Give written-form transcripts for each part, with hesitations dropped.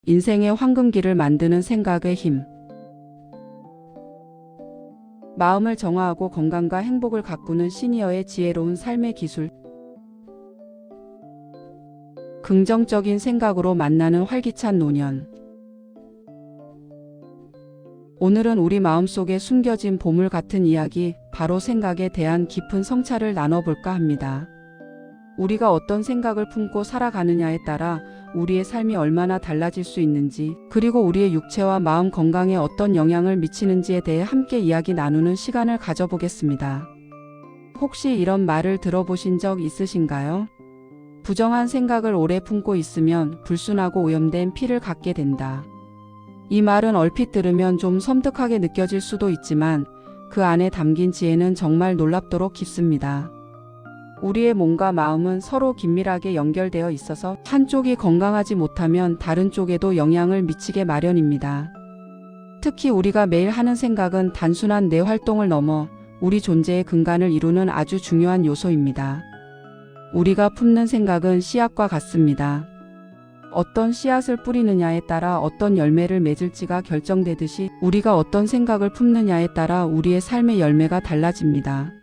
인생의 황금기를 만드는 생각의 힘. 마음을 정화하고 건강과 행복을 가꾸는 시니어의 지혜로운 삶의 기술. 긍정적인 생각으로 만나는 활기찬 노년. 오늘은 우리 마음속에 숨겨진 보물 같은 이야기, 바로 생각에 대한 깊은 성찰을 나눠볼까 합니다. 우리가 어떤 생각을 품고 살아가느냐에 따라 우리의 삶이 얼마나 달라질 수 있는지, 그리고 우리의 육체와 마음 건강에 어떤 영향을 미치는지에 대해 함께 이야기 나누는 시간을 가져보겠습니다. 혹시 이런 말을 들어보신 적 있으신가요? 부정한 생각을 오래 품고 있으면 불순하고 오염된 피를 갖게 된다. 이 말은 얼핏 들으면 좀 섬뜩하게 느껴질 수도 있지만 그 안에 담긴 지혜는 정말 놀랍도록 깊습니다. 우리의 몸과 마음은 서로 긴밀하게 연결되어 있어서 한쪽이 건강하지 못하면 다른 쪽에도 영향을 미치게 마련입니다. 특히 우리가 매일 하는 생각은 단순한 뇌 활동을 넘어 우리 존재의 근간을 이루는 아주 중요한 요소입니다. 우리가 품는 생각은 씨앗과 같습니다. 어떤 씨앗을 뿌리느냐에 따라 어떤 열매를 맺을지가 결정되듯이 우리가 어떤 생각을 품느냐에 따라 우리의 삶의 열매가 달라집니다.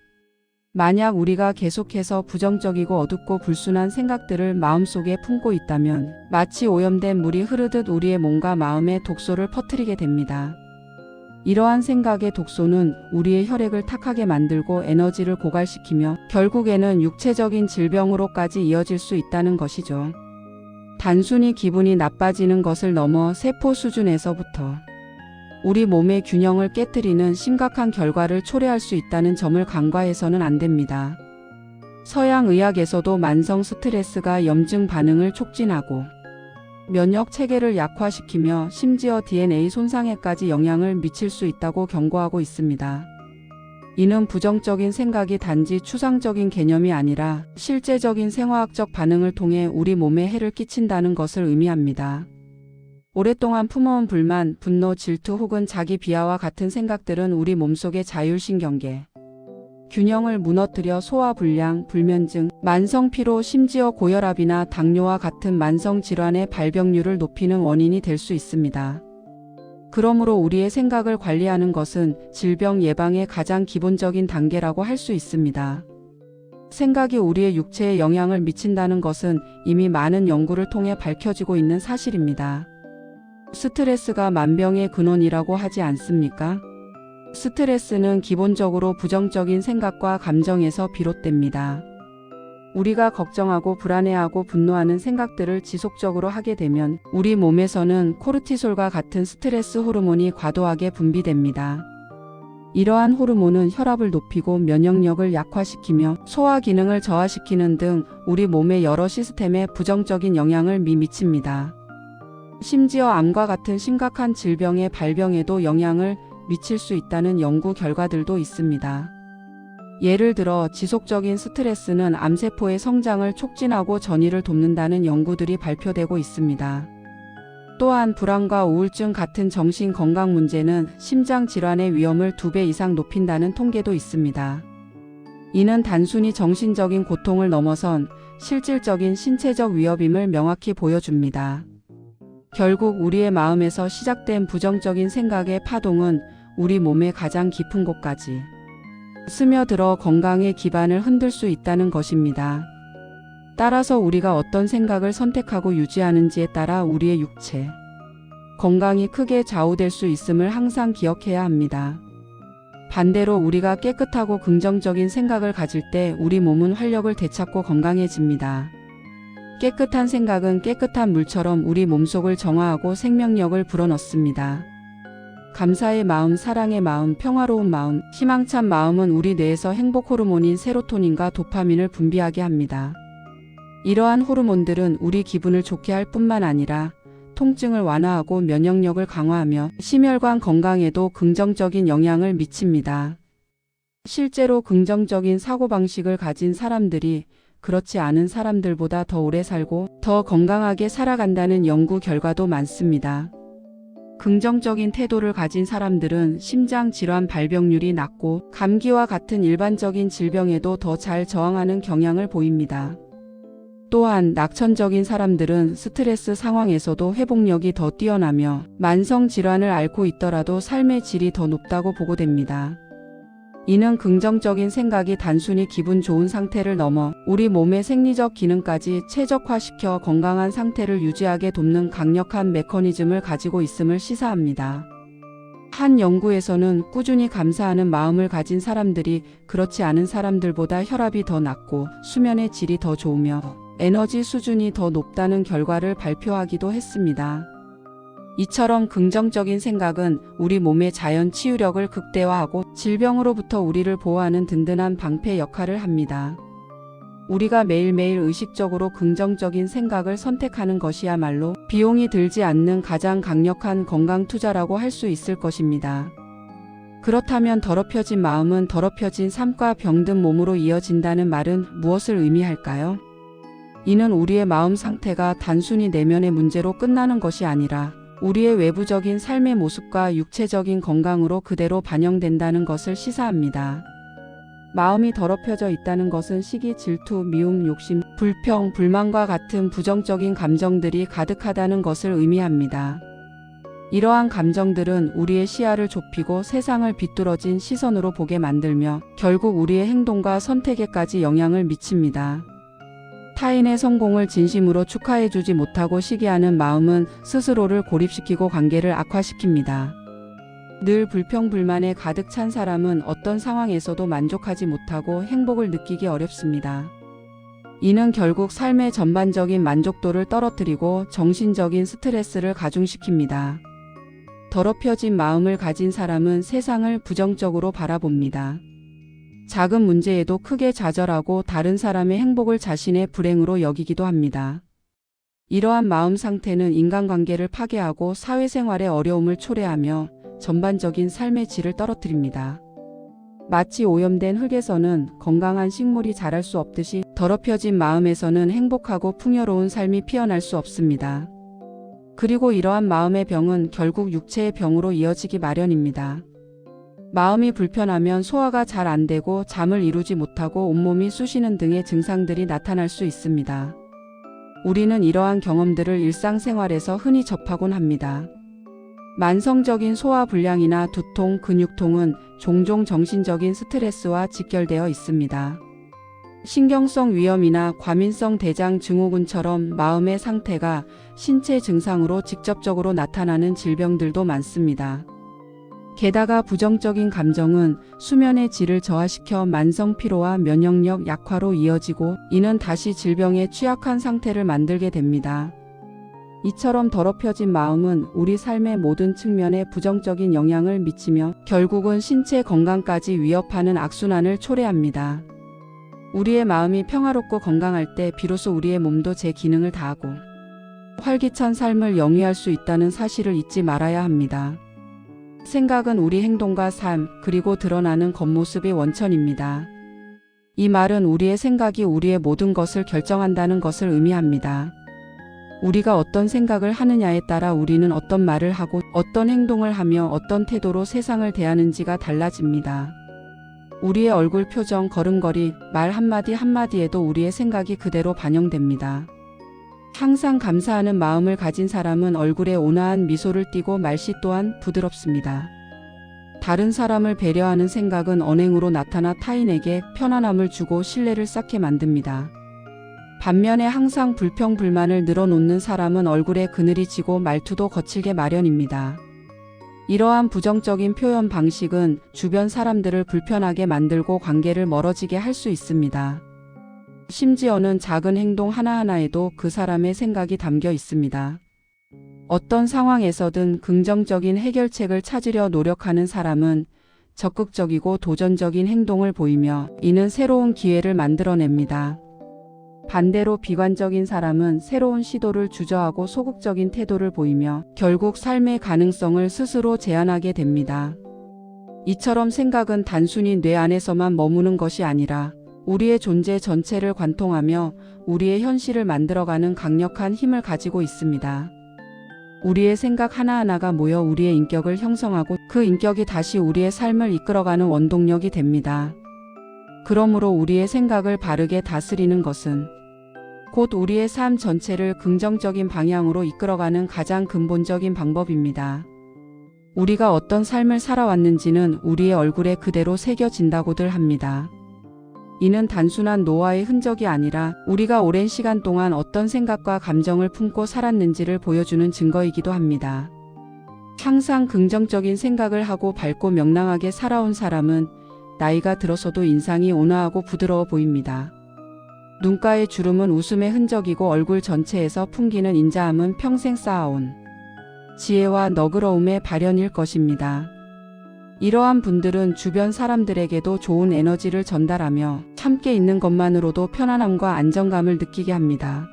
만약 우리가 계속해서 부정적이고 어둡고 불순한 생각들을 마음속에 품고 있다면 마치 오염된 물이 흐르듯 우리의 몸과 마음에 독소를 퍼뜨리게 됩니다. 이러한 생각의 독소는 우리의 혈액을 탁하게 만들고 에너지를 고갈시키며 결국에는 육체적인 질병으로까지 이어질 수 있다는 것이죠. 단순히 기분이 나빠지는 것을 넘어 세포 수준에서부터 우리 몸의 균형을 깨뜨리는 심각한 결과를 초래할 수 있다는 점을 간과해서는 안 됩니다. 서양 의학에서도 만성 스트레스가 염증 반응을 촉진하고 면역 체계를 약화시키며 심지어 DNA 손상에까지 영향을 미칠 수 있다고 경고하고 있습니다. 이는 부정적인 생각이 단지 추상적인 개념이 아니라 실제적인 생화학적 반응을 통해 우리 몸에 해를 끼친다는 것을 의미합니다. 오랫동안 품어온 불만, 분노, 질투 혹은 자기 비하와 같은 생각들은 우리 몸속의 자율신경계 균형을 무너뜨려 소화불량, 불면증, 만성피로, 심지어 고혈압이나 당뇨와 같은 만성질환의 발병률을 높이는 원인이 될 수 있습니다. 그러므로 우리의 생각을 관리하는 것은 질병 예방의 가장 기본적인 단계라고 할 수 있습니다. 생각이 우리의 육체에 영향을 미친다는 것은 이미 많은 연구를 통해 밝혀지고 있는 사실입니다. 스트레스가 만병의 근원이라고 하지 않습니까? 스트레스는 기본적으로 부정적인 생각과 감정에서 비롯됩니다. 우리가 걱정하고 불안해하고 분노하는 생각들을 지속적으로 하게 되면 우리 몸에서는 코르티솔과 같은 스트레스 호르몬이 과도하게 분비됩니다. 이러한 호르몬은 혈압을 높이고 면역력을 약화시키며 소화 기능을 저하시키는 등 우리 몸의 여러 시스템에 부정적인 영향을 미칩니다. 심지어 암과 같은 심각한 질병의 발병에도 영향을 미칠 수 있다는 연구 결과들도 있습니다. 예를 들어 지속적인 스트레스는 암세포의 성장을 촉진하고 전이를 돕는다는 연구들이 발표되고 있습니다. 또한 불안과 우울증 같은 정신 건강 문제는 심장 질환의 위험을 2배 이상 높인다는 통계도 있습니다. 이는 단순히 정신적인 고통을 넘어선 실질적인 신체적 위협임을 명확히 보여줍니다. 결국 우리의 마음에서 시작된 부정적인 생각의 파동은 우리 몸의 가장 깊은 곳까지 스며들어 건강의 기반을 흔들 수 있다는 것입니다. 따라서 우리가 어떤 생각을 선택하고 유지하는지에 따라 우리의 육체 건강이 크게 좌우될 수 있음을 항상 기억해야 합니다. 반대로 우리가 깨끗하고 긍정적인 생각을 가질 때 우리 몸은 활력을 되찾고 건강해집니다. 깨끗한 생각은 깨끗한 물처럼 우리 몸속을 정화하고 생명력을 불어넣습니다. 감사의 마음, 사랑의 마음, 평화로운 마음, 희망찬 마음은 우리 뇌에서 행복 호르몬인 세로토닌과 도파민을 분비하게 합니다. 이러한 호르몬들은 우리 기분을 좋게 할 뿐만 아니라 통증을 완화하고 면역력을 강화하며 심혈관 건강에도 긍정적인 영향을 미칩니다. 실제로 긍정적인 사고방식을 가진 사람들이 그렇지 않은 사람들보다 더 오래 살고 더 건강하게 살아간다는 연구 결과도 많습니다. 긍정적인 태도를 가진 사람들은 심장 질환 발병률이 낮고 감기와 같은 일반적인 질병에도 더 잘 저항하는 경향을 보입니다. 또한 낙천적인 사람들은 스트레스 상황에서도 회복력이 더 뛰어나며 만성 질환을 앓고 있더라도 삶의 질이 더 높다고 보고됩니다. 이는 긍정적인 생각이 단순히 기분 좋은 상태를 넘어 우리 몸의 생리적 기능까지 최적화시켜 건강한 상태를 유지하게 돕는 강력한 메커니즘을 가지고 있음을 시사합니다. 한 연구에서는 꾸준히 감사하는 마음을 가진 사람들이 그렇지 않은 사람들보다 혈압이 더 낮고 수면의 질이 더 좋으며 에너지 수준이 더 높다는 결과를 발표하기도 했습니다. 이처럼 긍정적인 생각은 우리 몸의 자연 치유력을 극대화하고 질병으로부터 우리를 보호하는 든든한 방패 역할을 합니다. 우리가 매일매일 의식적으로 긍정적인 생각을 선택하는 것이야말로 비용이 들지 않는 가장 강력한 건강 투자라고 할 수 있을 것입니다. 그렇다면 더럽혀진 마음은 더럽혀진 삶과 병든 몸으로 이어진다는 말은 무엇을 의미할까요? 이는 우리의 마음 상태가 단순히 내면의 문제로 끝나는 것이 아니라 우리의 외부적인 삶의 모습과 육체적인 건강으로 그대로 반영된다는 것을 시사합니다. 마음이 더럽혀져 있다는 것은 시기, 질투, 미움, 욕심, 불평, 불만과 같은 부정적인 감정들이 가득하다는 것을 의미합니다. 이러한 감정들은 우리의 시야를 좁히고 세상을 비뚤어진 시선으로 보게 만들며 결국 우리의 행동과 선택에까지 영향을 미칩니다. 타인의 성공을 진심으로 축하해주지 못하고 시기하는 마음은 스스로를 고립시키고 관계를 악화시킵니다. 늘 불평불만에 가득 찬 사람은 어떤 상황에서도 만족하지 못하고 행복을 느끼기 어렵습니다. 이는 결국 삶의 전반적인 만족도를 떨어뜨리고 정신적인 스트레스를 가중시킵니다. 더럽혀진 마음을 가진 사람은 세상을 부정적으로 바라봅니다. 작은 문제에도 크게 좌절하고 다른 사람의 행복을 자신의 불행으로 여기기도 합니다. 이러한 마음 상태는 인간관계를 파괴하고 사회생활의 어려움을 초래하며 전반적인 삶의 질을 떨어뜨립니다. 마치 오염된 흙에서는 건강한 식물이 자랄 수 없듯이 더럽혀진 마음에서는 행복하고 풍요로운 삶이 피어날 수 없습니다. 그리고 이러한 마음의 병은 결국 육체의 병으로 이어지기 마련입니다. 마음이 불편하면 소화가 잘 안 되고 잠을 이루지 못하고 온몸이 쑤시는 등의 증상들이 나타날 수 있습니다. 우리는 이러한 경험들을 일상생활에서 흔히 접하곤 합니다. 만성적인 소화불량이나 두통, 근육통은 종종 정신적인 스트레스와 직결되어 있습니다. 신경성 위염이나 과민성 대장 증후군처럼 마음의 상태가 신체 증상으로 직접적으로 나타나는 질병들도 많습니다. 게다가 부정적인 감정은 수면의 질을 저하시켜 만성 피로와 면역력 약화로 이어지고 이는 다시 질병에 취약한 상태를 만들게 됩니다. 이처럼 더럽혀진 마음은 우리 삶의 모든 측면에 부정적인 영향을 미치며 결국은 신체 건강까지 위협하는 악순환을 초래합니다. 우리의 마음이 평화롭고 건강할 때 비로소 우리의 몸도 제 기능을 다하고 활기찬 삶을 영위할 수 있다는 사실을 잊지 말아야 합니다. 생각은 우리 행동과 삶, 그리고 드러나는 겉모습의 원천입니다. 이 말은 우리의 생각이 우리의 모든 것을 결정한다는 것을 의미합니다. 우리가 어떤 생각을 하느냐에 따라 우리는 어떤 말을 하고 어떤 행동을 하며 어떤 태도로 세상을 대하는지가 달라집니다. 우리의 얼굴 표정, 걸음걸이, 말 한마디 한마디에도 우리의 생각이 그대로 반영됩니다. 항상 감사하는 마음을 가진 사람은 얼굴에 온화한 미소를 띠고 말씨 또한 부드럽습니다. 다른 사람을 배려하는 생각은 언행으로 나타나 타인에게 편안함을 주고 신뢰를 쌓게 만듭니다. 반면에 항상 불평불만을 늘어놓는 사람은 얼굴에 그늘이 지고 말투도 거칠게 마련입니다. 이러한 부정적인 표현 방식은 주변 사람들을 불편하게 만들고 관계를 멀어지게 할 수 있습니다. 심지어는 작은 행동 하나하나에도 그 사람의 생각이 담겨 있습니다. 어떤 상황에서든 긍정적인 해결책을 찾으려 노력하는 사람은 적극적이고 도전적인 행동을 보이며 이는 새로운 기회를 만들어냅니다. 반대로 비관적인 사람은 새로운 시도를 주저하고 소극적인 태도를 보이며 결국 삶의 가능성을 스스로 제한하게 됩니다. 이처럼 생각은 단순히 뇌 안에서만 머무는 것이 아니라 우리의 존재 전체를 관통하며 우리의 현실을 만들어가는 강력한 힘을 가지고 있습니다. 우리의 생각 하나하나가 모여 우리의 인격을 형성하고 그 인격이 다시 우리의 삶을 이끌어가는 원동력이 됩니다. 그러므로 우리의 생각을 바르게 다스리는 것은 곧 우리의 삶 전체를 긍정적인 방향으로 이끌어가는 가장 근본적인 방법입니다. 우리가 어떤 삶을 살아왔는지는 우리의 얼굴에 그대로 새겨진다고들 합니다. 이는 단순한 노화의 흔적이 아니라 우리가 오랜 시간 동안 어떤 생각과 감정을 품고 살았는지를 보여주는 증거이기도 합니다. 항상 긍정적인 생각을 하고 밝고 명랑하게 살아온 사람은 나이가 들어서도 인상이 온화하고 부드러워 보입니다. 눈가의 주름은 웃음의 흔적이고 얼굴 전체에서 풍기는 인자함은 평생 쌓아온 지혜와 너그러움의 발현일 것입니다. 이러한 분들은 주변 사람들에게도 좋은 에너지를 전달하며 함께 있는 것만으로도 편안함과 안정감을 느끼게 합니다.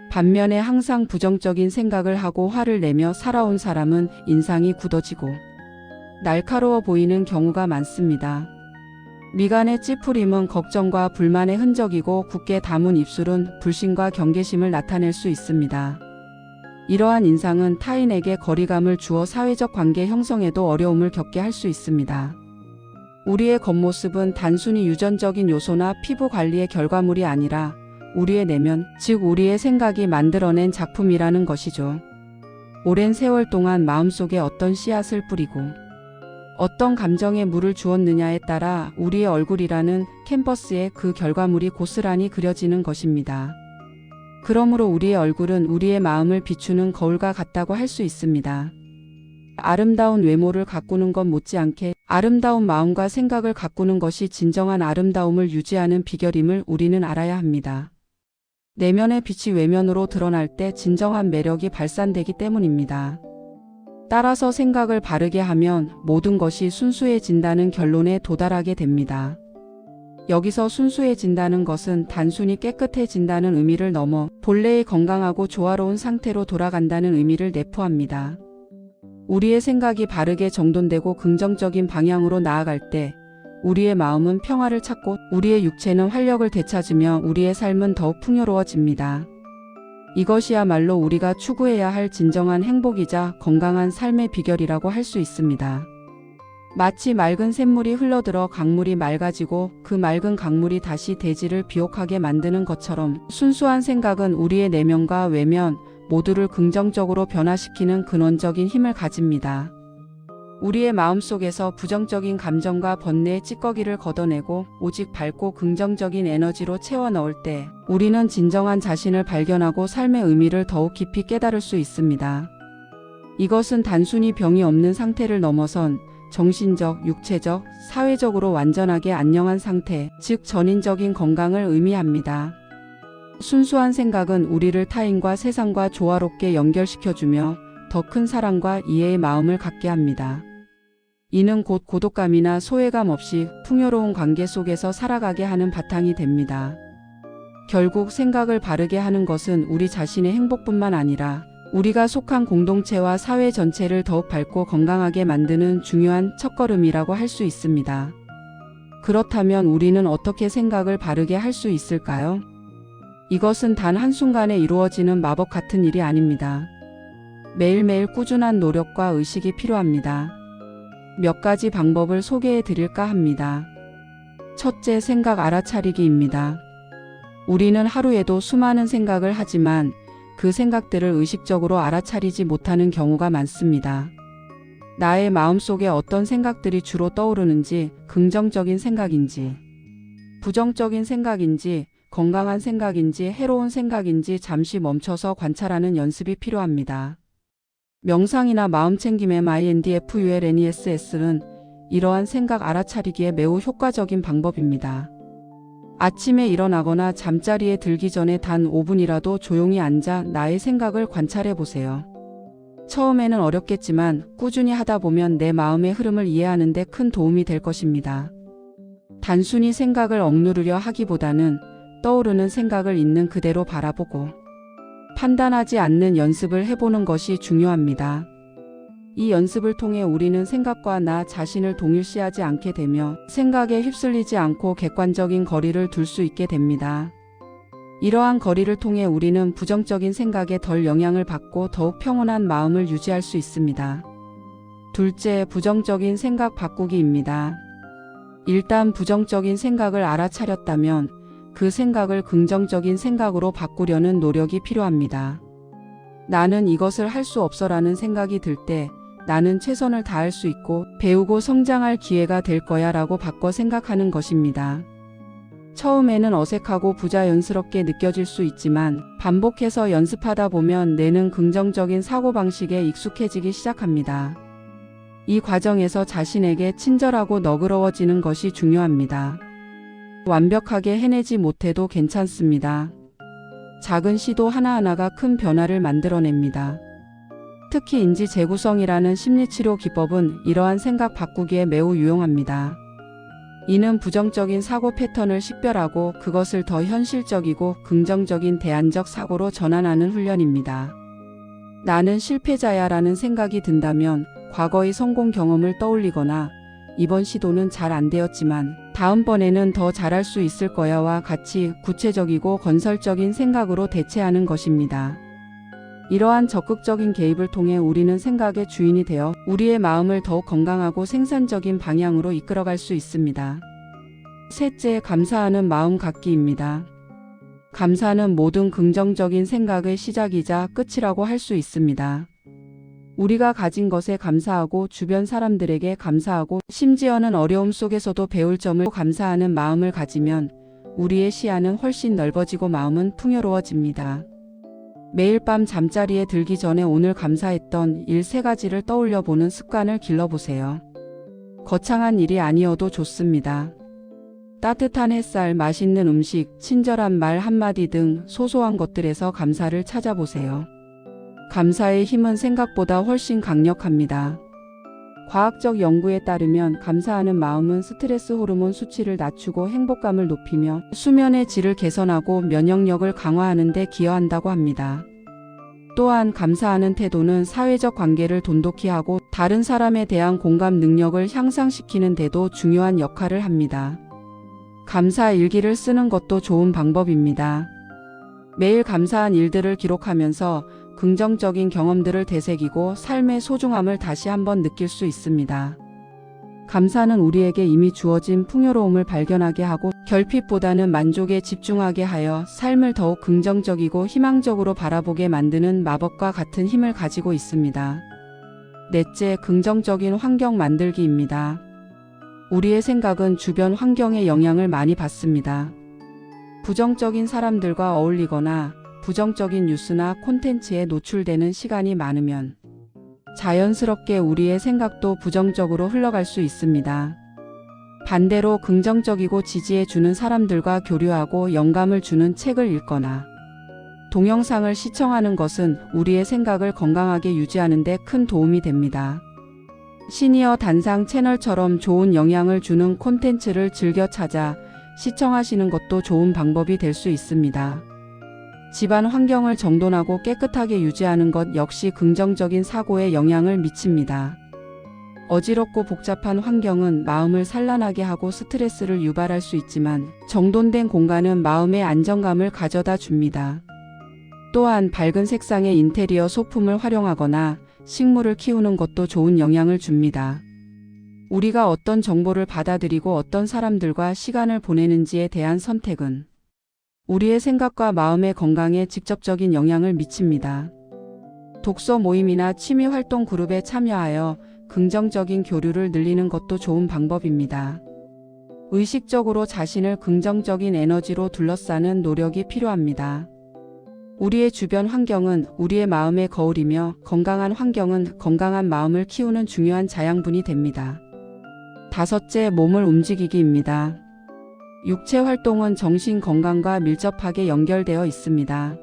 반면에 항상 부정적인 생각을 하고 화를 내며 살아온 사람은 인상이 굳어지고 날카로워 보이는 경우가 많습니다. 미간의 찌푸림은 걱정과 불만의 흔적이고 굳게 담은 입술은 불신과 경계심을 나타낼 수 있습니다. 이러한 인상은 타인에게 거리감을 주어 사회적 관계 형성에도 어려움을 겪게 할 수 있습니다. 우리의 겉모습은 단순히 유전적인 요소나 피부 관리의 결과물이 아니라 우리의 내면, 즉 우리의 생각이 만들어낸 작품이라는 것이죠. 오랜 세월 동안 마음속에 어떤 씨앗을 뿌리고 어떤 감정에 물을 주었느냐에 따라 우리의 얼굴이라는 캔버스에 그 결과물이 고스란히 그려지는 것입니다. 그러므로 우리의 얼굴은 우리의 마음을 비추는 거울과 같다고 할 수 있습니다. 아름다운 외모를 가꾸는 것 못지않게 아름다운 마음과 생각을 가꾸는 것이 진정한 아름다움을 유지하는 비결임을 우리는 알아야 합니다. 내면의 빛이 외면으로 드러날 때 진정한 매력이 발산되기 때문입니다. 따라서 생각을 바르게 하면 모든 것이 순수해진다는 결론에 도달하게 됩니다. 여기서 순수해진다는 것은 단순히 깨끗해진다는 의미를 넘어 본래의 건강하고 조화로운 상태로 돌아간다는 의미를 내포합니다. 우리의 생각이 바르게 정돈되고 긍정적인 방향으로 나아갈 때 우리의 마음은 평화를 찾고 우리의 육체는 활력을 되찾으며 우리의 삶은 더욱 풍요로워집니다. 이것이야말로 우리가 추구해야 할 진정한 행복이자 건강한 삶의 비결이라고 할 수 있습니다. 마치 맑은 샘물이 흘러들어 강물이 맑아지고 그 맑은 강물이 다시 대지를 비옥하게 만드는 것처럼 순수한 생각은 우리의 내면과 외면 모두를 긍정적으로 변화시키는 근원적인 힘을 가집니다. 우리의 마음속에서 부정적인 감정과 번뇌의 찌꺼기를 걷어내고 오직 밝고 긍정적인 에너지로 채워 넣을 때 우리는 진정한 자신을 발견하고 삶의 의미를 더욱 깊이 깨달을 수 있습니다. 이것은 단순히 병이 없는 상태를 넘어선 정신적, 육체적, 사회적으로 완전하게 안녕한 상태, 즉 전인적인 건강을 의미합니다. 순수한 생각은 우리를 타인과 세상과 조화롭게 연결시켜주며 더 큰 사랑과 이해의 마음을 갖게 합니다. 이는 곧 고독감이나 소외감 없이 풍요로운 관계 속에서 살아가게 하는 바탕이 됩니다. 결국 생각을 바르게 하는 것은 우리 자신의 행복뿐만 아니라 우리가 속한 공동체와 사회 전체를 더욱 밝고 건강하게 만드는 중요한 첫걸음이라고 할 수 있습니다. 그렇다면 우리는 어떻게 생각을 바르게 할 수 있을까요? 이것은 단 한순간에 이루어지는 마법 같은 일이 아닙니다. 매일매일 꾸준한 노력과 의식이 필요합니다. 몇 가지 방법을 소개해 드릴까 합니다. 첫째, 생각 알아차리기입니다. 우리는 하루에도 수많은 생각을 하지만 그 생각들을 의식적으로 알아차리지 못하는 경우가 많습니다. 나의 마음속에 어떤 생각들이 주로 떠오르는지, 긍정적인 생각인지, 부정적인 생각인지, 건강한 생각인지, 해로운 생각인지 잠시 멈춰서 관찰하는 연습이 필요합니다. 명상이나 마음챙김의 MINDFULNESS는 이러한 생각 알아차리기에 매우 효과적인 방법입니다. 아침에 일어나거나 잠자리에 들기 전에 단 5분이라도 조용히 앉아 나의 생각을 관찰해 보세요. 처음에는 어렵겠지만 꾸준히 하다 보면 내 마음의 흐름을 이해하는 데 큰 도움이 될 것입니다. 단순히 생각을 억누르려 하기보다는 떠오르는 생각을 있는 그대로 바라보고 판단하지 않는 연습을 해보는 것이 중요합니다. 이 연습을 통해 우리는 생각과 나 자신을 동일시하지 않게 되며 생각에 휩쓸리지 않고 객관적인 거리를 둘 수 있게 됩니다. 이러한 거리를 통해 우리는 부정적인 생각에 덜 영향을 받고 더욱 평온한 마음을 유지할 수 있습니다. 둘째, 부정적인 생각 바꾸기입니다. 일단 부정적인 생각을 알아차렸다면 그 생각을 긍정적인 생각으로 바꾸려는 노력이 필요합니다. 나는 이것을 할 수 없어라는 생각이 들 때 나는 최선을 다할 수 있고 배우고 성장할 기회가 될 거야 라고 바꿔 생각하는 것입니다. 처음에는 어색하고 부자연스럽게 느껴질 수 있지만 반복해서 연습하다 보면 뇌는 긍정적인 사고방식에 익숙해지기 시작합니다. 이 과정에서 자신에게 친절하고 너그러워지는 것이 중요합니다. 완벽하게 해내지 못해도 괜찮습니다. 작은 시도 하나하나가 큰 변화를 만들어냅니다. 특히 인지 재구성이라는 심리치료 기법은 이러한 생각 바꾸기에 매우 유용합니다. 이는 부정적인 사고 패턴을 식별하고 그것을 더 현실적이고 긍정적인 대안적 사고로 전환하는 훈련입니다. 나는 실패자야 라는 생각이 든다면 과거의 성공 경험을 떠올리거나 이번 시도는 잘 안 되었지만 다음번에는 더 잘할 수 있을 거야와 같이 구체적이고 건설적인 생각으로 대체하는 것입니다. 이러한 적극적인 개입을 통해 우리는 생각의 주인이 되어 우리의 마음을 더욱 건강하고 생산적인 방향으로 이끌어갈 수 있습니다. 셋째, 감사하는 마음 갖기입니다. 감사는 모든 긍정적인 생각의 시작이자 끝이라고 할 수 있습니다. 우리가 가진 것에 감사하고 주변 사람들에게 감사하고 심지어는 어려움 속에서도 배울 점을 감사하는 마음을 가지면 우리의 시야는 훨씬 넓어지고 마음은 풍요로워집니다. 매일 밤 잠자리에 들기 전에 오늘 감사했던 일 3가지를 떠올려 보는 습관을 길러보세요. 거창한 일이 아니어도 좋습니다. 따뜻한 햇살, 맛있는 음식, 친절한 말 한마디 등 소소한 것들에서 감사를 찾아보세요. 감사의 힘은 생각보다 훨씬 강력합니다. 과학적 연구에 따르면 감사하는 마음은 스트레스 호르몬 수치를 낮추고 행복감을 높이며 수면의 질을 개선하고 면역력을 강화하는 데 기여한다고 합니다. 또한 감사하는 태도는 사회적 관계를 돈독히 하고 다른 사람에 대한 공감 능력을 향상시키는 데도 중요한 역할을 합니다. 감사 일기를 쓰는 것도 좋은 방법입니다. 매일 감사한 일들을 기록하면서 긍정적인 경험들을 되새기고 삶의 소중함을 다시 한번 느낄 수 있습니다. 감사는 우리에게 이미 주어진 풍요로움을 발견하게 하고 결핍보다는 만족에 집중하게 하여 삶을 더욱 긍정적이고 희망적으로 바라보게 만드는 마법과 같은 힘을 가지고 있습니다. 넷째, 긍정적인 환경 만들기입니다. 우리의 생각은 주변 환경의 영향을 많이 받습니다. 부정적인 사람들과 어울리거나 부정적인 뉴스나 콘텐츠에 노출되는 시간이 많으면 자연스럽게 우리의 생각도 부정적으로 흘러갈 수 있습니다. 반대로 긍정적이고 지지해주는 사람들과 교류하고 영감을 주는 책을 읽거나 동영상을 시청하는 것은 우리의 생각을 건강하게 유지하는 데 큰 도움이 됩니다. 시니어 단상 채널처럼 좋은 영향을 주는 콘텐츠를 즐겨 찾아 시청하시는 것도 좋은 방법이 될 수 있습니다. 집안 환경을 정돈하고 깨끗하게 유지하는 것 역시 긍정적인 사고에 영향을 미칩니다. 어지럽고 복잡한 환경은 마음을 산란하게 하고 스트레스를 유발할 수 있지만 정돈된 공간은 마음의 안정감을 가져다 줍니다. 또한 밝은 색상의 인테리어 소품을 활용하거나 식물을 키우는 것도 좋은 영향을 줍니다. 우리가 어떤 정보를 받아들이고 어떤 사람들과 시간을 보내는지에 대한 선택은 우리의 생각과 마음의 건강에 직접적인 영향을 미칩니다. 독서 모임이나 취미 활동 그룹에 참여하여 긍정적인 교류를 늘리는 것도 좋은 방법입니다. 의식적으로 자신을 긍정적인 에너지로 둘러싸는 노력이 필요합니다. 우리의 주변 환경은 우리의 마음의 거울이며 건강한 환경은 건강한 마음을 키우는 중요한 자양분이 됩니다. 다섯째, 몸을 움직이기입니다. 육체 활동은 정신 건강과 밀접하게 연결되어 있습니다.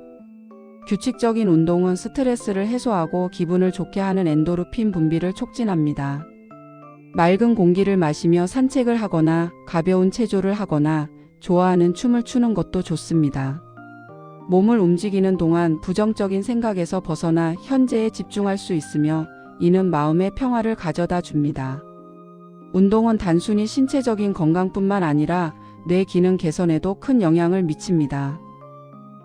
규칙적인 운동은 스트레스를 해소하고 기분을 좋게 하는 엔도르핀 분비를 촉진합니다. 맑은 공기를 마시며 산책을 하거나 가벼운 체조를 하거나 좋아하는 춤을 추는 것도 좋습니다. 몸을 움직이는 동안 부정적인 생각에서 벗어나 현재에 집중할 수 있으며 이는 마음의 평화를 가져다 줍니다. 운동은 단순히 신체적인 건강뿐만 아니라 뇌 기능 개선에도 큰 영향을 미칩니다.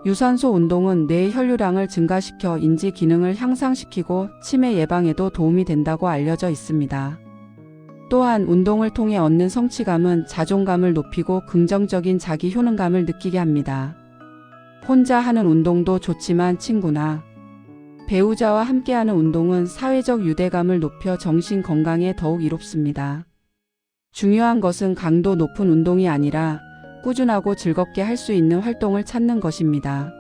유산소 운동은 뇌의 혈류량을 증가시켜 인지 기능을 향상시키고 치매 예방에도 도움이 된다고 알려져 있습니다. 또한 운동을 통해 얻는 성취감은 자존감을 높이고 긍정적인 자기 효능감을 느끼게 합니다. 혼자 하는 운동도 좋지만 친구나 배우자와 함께하는 운동은 사회적 유대감을 높여 정신 건강에 더욱 이롭습니다. 중요한 것은 강도 높은 운동이 아니라 꾸준하고 즐겁게 할 수 있는 활동을 찾는 것입니다.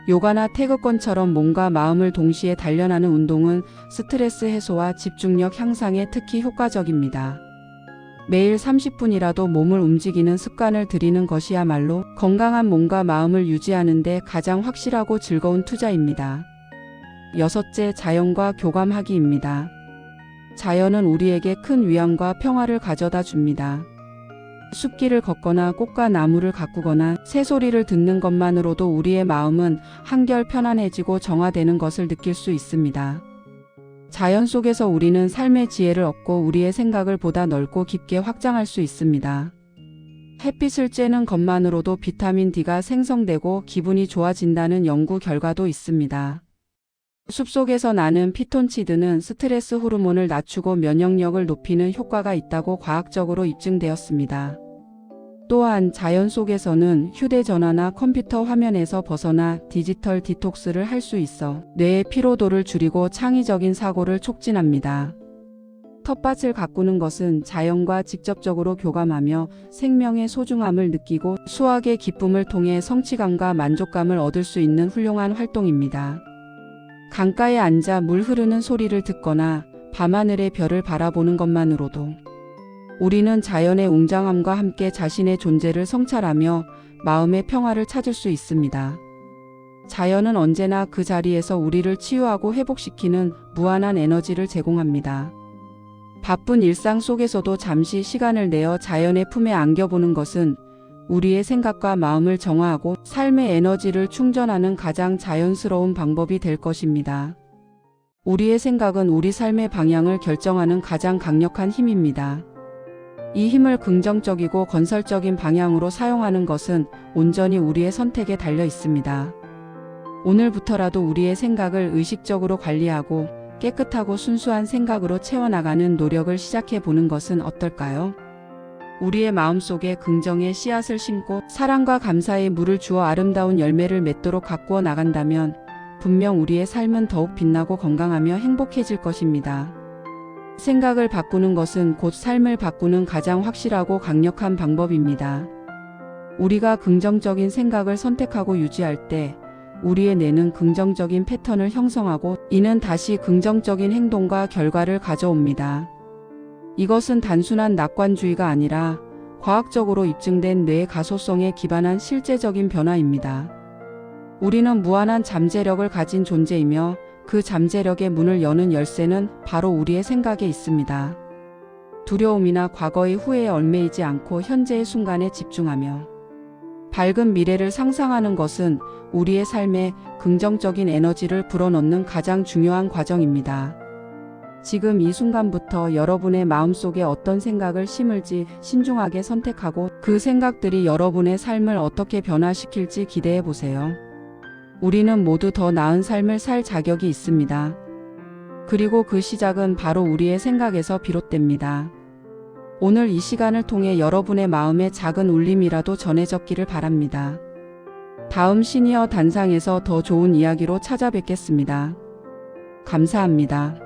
요가나 태극권처럼 몸과 마음을 동시에 단련하는 운동은 스트레스 해소와 집중력 향상에 특히 효과적입니다. 매일 30분이라도 몸을 움직이는 습관을 들이는 것이야말로 건강한 몸과 마음을 유지하는 데 가장 확실하고 즐거운 투자입니다. 여섯째, 자연과 교감하기입니다. 자연은 우리에게 큰 위안과 평화를 가져다 줍니다. 숲길을 걷거나 꽃과 나무를 가꾸거나 새소리를 듣는 것만으로도 우리의 마음은 한결 편안해지고 정화되는 것을 느낄 수 있습니다. 자연 속에서 우리는 삶의 지혜를 얻고 우리의 생각을 보다 넓고 깊게 확장할 수 있습니다. 햇빛을 쬐는 것만으로도 비타민 D가 생성되고 기분이 좋아진다는 연구 결과도 있습니다. 숲속에서 나는 피톤치드는 스트레스 호르몬을 낮추고 면역력을 높이는 효과가 있다고 과학적으로 입증되었습니다. 또한 자연 속에서는 휴대전화나 컴퓨터 화면에서 벗어나 디지털 디톡스를 할 수 있어 뇌의 피로도를 줄이고 창의적인 사고를 촉진합니다. 텃밭을 가꾸는 것은 자연과 직접적으로 교감하며 생명의 소중함을 느끼고 수확의 기쁨을 통해 성취감과 만족감을 얻을 수 있는 훌륭한 활동입니다. 강가에 앉아 물 흐르는 소리를 듣거나 밤하늘의 별을 바라보는 것만으로도 우리는 자연의 웅장함과 함께 자신의 존재를 성찰하며 마음의 평화를 찾을 수 있습니다. 자연은 언제나 그 자리에서 우리를 치유하고 회복시키는 무한한 에너지를 제공합니다. 바쁜 일상 속에서도 잠시 시간을 내어 자연의 품에 안겨보는 것은 우리의 생각과 마음을 정화하고 삶의 에너지를 충전하는 가장 자연스러운 방법이 될 것입니다. 우리의 생각은 우리 삶의 방향을 결정하는 가장 강력한 힘입니다. 이 힘을 긍정적이고 건설적인 방향으로 사용하는 것은 온전히 우리의 선택에 달려 있습니다. 오늘부터라도 우리의 생각을 의식적으로 관리하고 깨끗하고 순수한 생각으로 채워나가는 노력을 시작해 보는 것은 어떨까요? 우리의 마음속에 긍정의 씨앗을 심고 사랑과 감사의 물을 주어 아름다운 열매를 맺도록 가꾸어 나간다면 분명 우리의 삶은 더욱 빛나고 건강하며 행복해질 것입니다. 생각을 바꾸는 것은 곧 삶을 바꾸는 가장 확실하고 강력한 방법입니다. 우리가 긍정적인 생각을 선택하고 유지할 때 우리의 뇌는 긍정적인 패턴을 형성하고 이는 다시 긍정적인 행동과 결과를 가져옵니다. 이것은 단순한 낙관주의가 아니라 과학적으로 입증된 뇌의 가소성에 기반한 실제적인 변화입니다. 우리는 무한한 잠재력을 가진 존재이며 그 잠재력의 문을 여는 열쇠는 바로 우리의 생각에 있습니다. 두려움이나 과거의 후회에 얽매이지 않고 현재의 순간에 집중하며 밝은 미래를 상상하는 것은 우리의 삶에 긍정적인 에너지를 불어넣는 가장 중요한 과정입니다. 지금 이 순간부터 여러분의 마음속에 어떤 생각을 심을지 신중하게 선택하고 그 생각들이 여러분의 삶을 어떻게 변화시킬지 기대해 보세요. 우리는 모두 더 나은 삶을 살 자격이 있습니다. 그리고 그 시작은 바로 우리의 생각에서 비롯됩니다. 오늘 이 시간을 통해 여러분의 마음에 작은 울림이라도 전해졌기를 바랍니다. 다음 시니어 단상에서 더 좋은 이야기로 찾아뵙겠습니다. 감사합니다.